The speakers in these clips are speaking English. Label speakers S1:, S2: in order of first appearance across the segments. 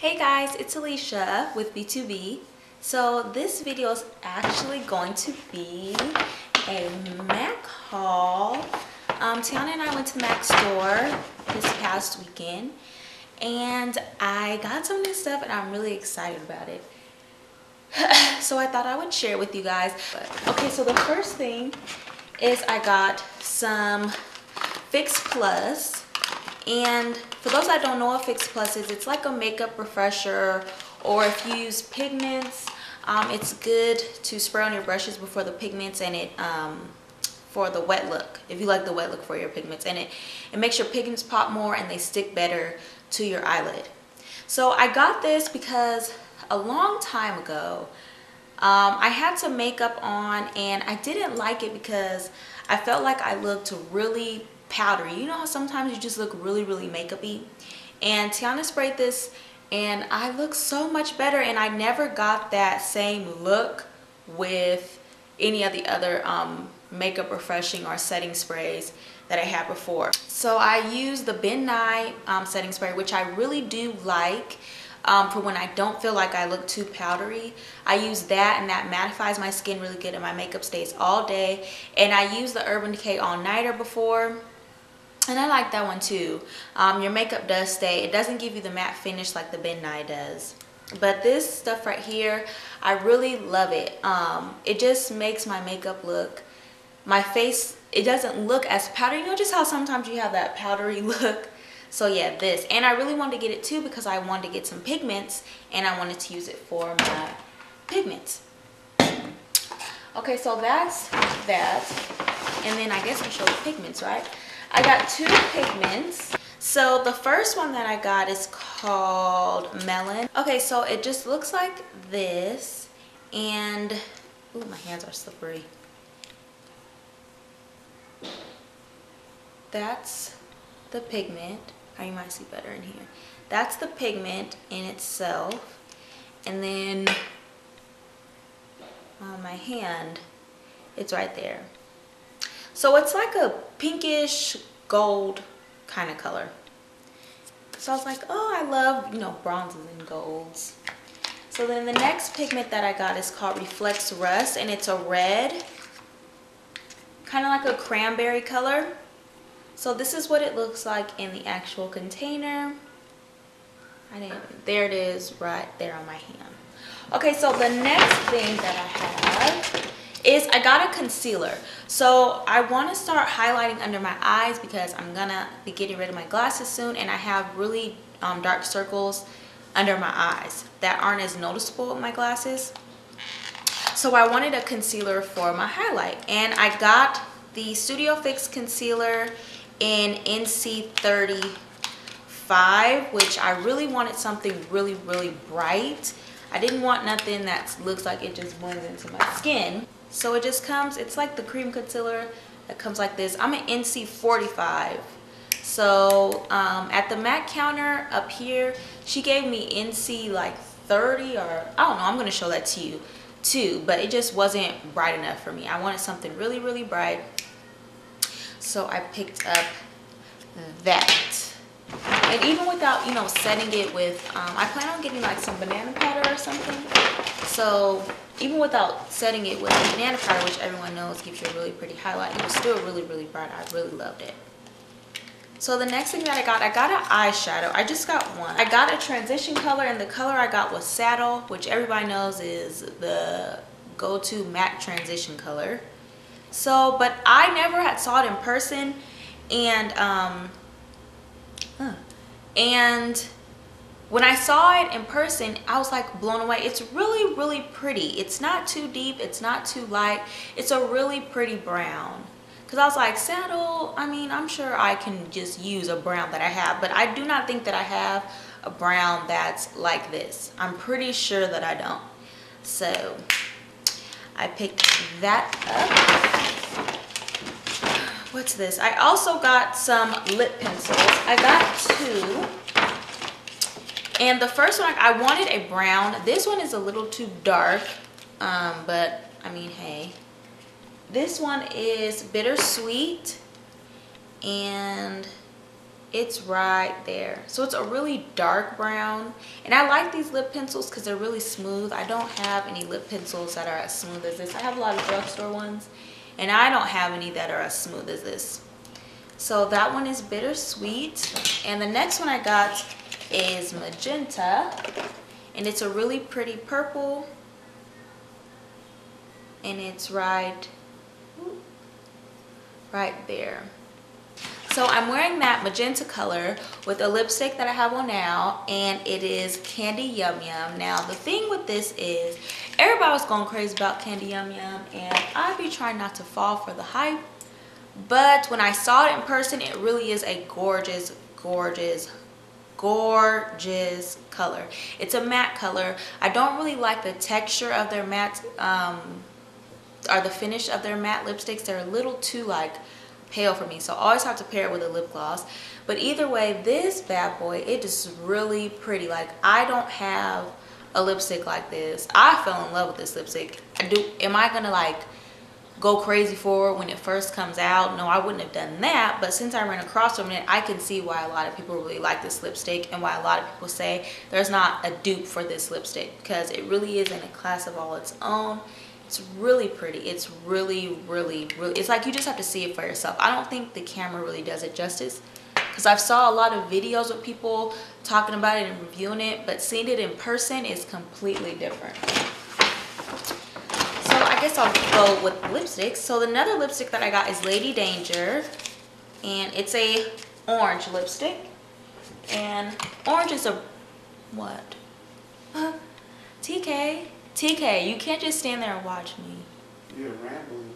S1: Hey guys, it's Alicia with B2B. So this video is actually going to be a MAC haul. Tiana and I went to the MAC store this past weekend and I got some new stuff and I'm really excited about it. So I thought I would share with you guys. Okay, so the first thing is I got some Fix Plus. And for those that don't know what Fix Plus is, it's like a makeup refresher, or if you use pigments, it's good to spray on your brushes before the pigments, and it for the wet look, if you like the wet look for your pigments, and it makes your pigments pop more and they stick better to your eyelid. So I got this because a long time ago I had some makeup on and I didn't like it because I felt like I looked really powdery. You know how sometimes you just look really makeup-y? And Tiana sprayed this and I look so much better, and I never got that same look with any of the other makeup refreshing or setting sprays that I had before. So I used the Ben Nye setting spray, which I really do like for when I don't feel like I look too powdery. I use that and that mattifies my skin really good and my makeup stays all day. And I used the Urban Decay All Nighter before, and I like that one too. Your makeup does stay. It doesn't give you the matte finish like the Ben Nye does. But this stuff right here, I really love it. It just makes my makeup look, my face, it doesn't look as powdery. You know just how sometimes you have that powdery look? So yeah, this. And I really wanted to get it too because I wanted to get some pigments and I wanted to use it for my pigments. Okay, so that's that. And then I guess I'll show the pigments, right? I got two pigments. So the first one that I got is called Melon. Okay, so it just looks like this. And, ooh, my hands are slippery. That's the pigment. Oh, you might see better in here. That's the pigment in itself. And then on my hand, it's right there. So it's like a pinkish gold kind of color. So I was like, oh, I love, you know, bronzes and golds. So then the next pigment that I got is called Reflex Rust, and it's a red, kind of like a cranberry color. So this is what it looks like in the actual container. There it is right there on my hand. Okay, so the next thing that I have is I got a concealer. So I want to start highlighting under my eyes because I'm gonna be getting rid of my glasses soon, and I have really dark circles under my eyes that aren't as noticeable with my glasses. So I wanted a concealer for my highlight, and I got the Studio Fix concealer in NC35, which I really wanted something really bright. I didn't want nothing that looks like it just blends into my skin. So it just comes, it's like the cream concealer that comes like this. I'm an NC45. So at the MAC counter up here, she gave me NC like 30, or I don't know, I'm gonna show that to you too, but it just wasn't bright enough for me. I wanted something really bright. So I picked up that. And even without, you know, setting it with, I plan on getting like some banana powder or something. So even without setting it with banana powder, which everyone knows gives you a really pretty highlight, it was still really bright. I really loved it. So the next thing that I got an eyeshadow. I just got one. I got a transition color, and the color I got was Saddle, which everybody knows is the go-to matte transition color. So, but I never had saw it in person, and when I saw it in person, I was like blown away. It's really pretty. It's not too deep, it's not too light. It's a really pretty brown. Because I was like, Saddle, I mean, I'm sure I can just use a brown that I have, but I do not think that I have a brown that's like this. I'm pretty sure that I don't. So I picked that up. What's this? I also got some lip pencils. I got two. And the first one, I wanted a brown. This one is a little too dark, but I mean, hey. This one is Bittersweet, and It's right there. So it's a really dark brown. And I like these lip pencils because they're really smooth. I don't have any lip pencils that are as smooth as this. I have a lot of drugstore ones, and I don't have any that are as smooth as this. So that one is Bittersweet. And the next one I got is Magenta. And it's a really pretty purple. And it's right there. So I'm wearing that magenta color with a lipstick that I have on now, and it is Candy Yum Yum. Now the thing with this is everybody was going crazy about Candy Yum Yum, and I be trying not to fall for the hype, but when I saw it in person, it really is a gorgeous, gorgeous, gorgeous color. It's a matte color. I don't really like the texture of their matte or the finish of their matte lipsticks. They're a little too like pale for me, so I always have to pair it with a lip gloss. But either way, this bad boy, it is really pretty. Like, I don't have a lipstick like this. I fell in love with this lipstick. Am I gonna like go crazy for it when it first comes out? No, I wouldn't have done that. But since I ran across from it, I can see why a lot of people really like this lipstick, and why a lot of people say there's not a dupe for this lipstick, because it really is in a class of all its own. It's really pretty. It's really, really, really, it's like you just have to see it for yourself. I don't think the camera really does it justice, because I've saw a lot of videos of people talking about it and reviewing it, but seeing it in person is completely different. So I guess I'll go with lipsticks. So another lipstick that I got is Lady Danger, and it's a orange lipstick. And orange is a, what? TK, you can't just stand there and watch me.
S2: You're rambling.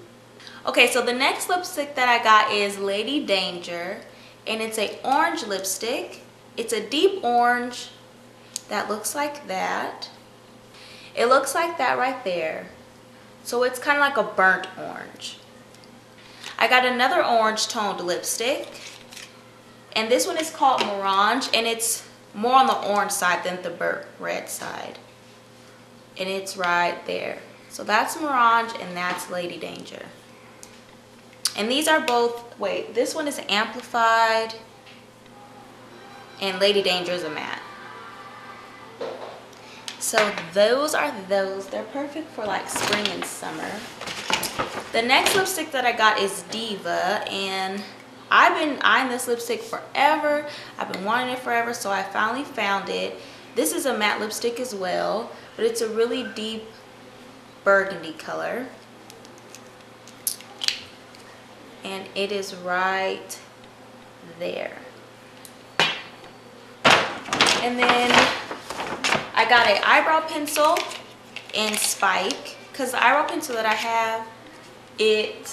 S1: Okay, so the next lipstick that I got is Lady Danger, and it's a orange lipstick. It's a deep orange that looks like that. It looks like that right there. So it's kind of like a burnt orange. I got another orange toned lipstick, and this one is called Morange, and it's more on the orange side than the burnt red side. And it's right there. So that's Morange, and that's Lady Danger. And these are both, wait, this one is amplified, and Lady Danger is a matte. So those are those. They're perfect for like spring and summer. The next lipstick that I got is Diva, and I've been eyeing this lipstick forever. I've been wanting it forever, so I finally found it. This is a matte lipstick as well, but it's a really deep burgundy color. And it is right there. And then I got an eyebrow pencil in Spike, because the eyebrow pencil that I have, it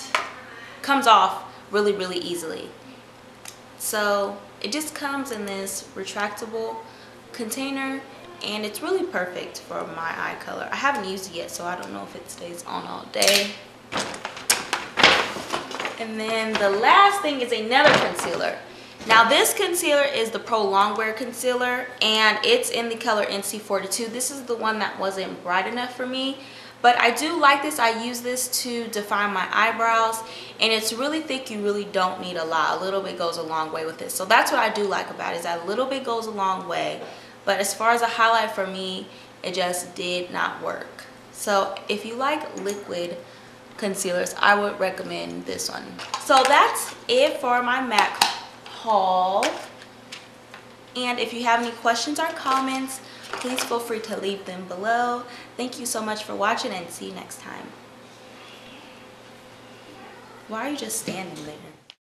S1: comes off really, really easily. So it just comes in this retractable container, and it's really perfect for my eye color. I haven't used it yet, so I don't know if it stays on all day. And then the last thing is another concealer. Now this concealer is the Pro Longwear concealer, and it's in the color NC42. This is the one that wasn't bright enough for me, but I do like this. I use this to define my eyebrows, and it's really thick. You really don't need a lot. A little bit goes a long way with it. So that's what I do like about it, is that a little bit goes a long way. But as far as a highlight for me, it just did not work. So if you like liquid concealers, I would recommend this one. So that's it for my MAC haul. And if you have any questions or comments, please feel free to leave them below. Thank you so much for watching, and see you next time. Why are you just standing there?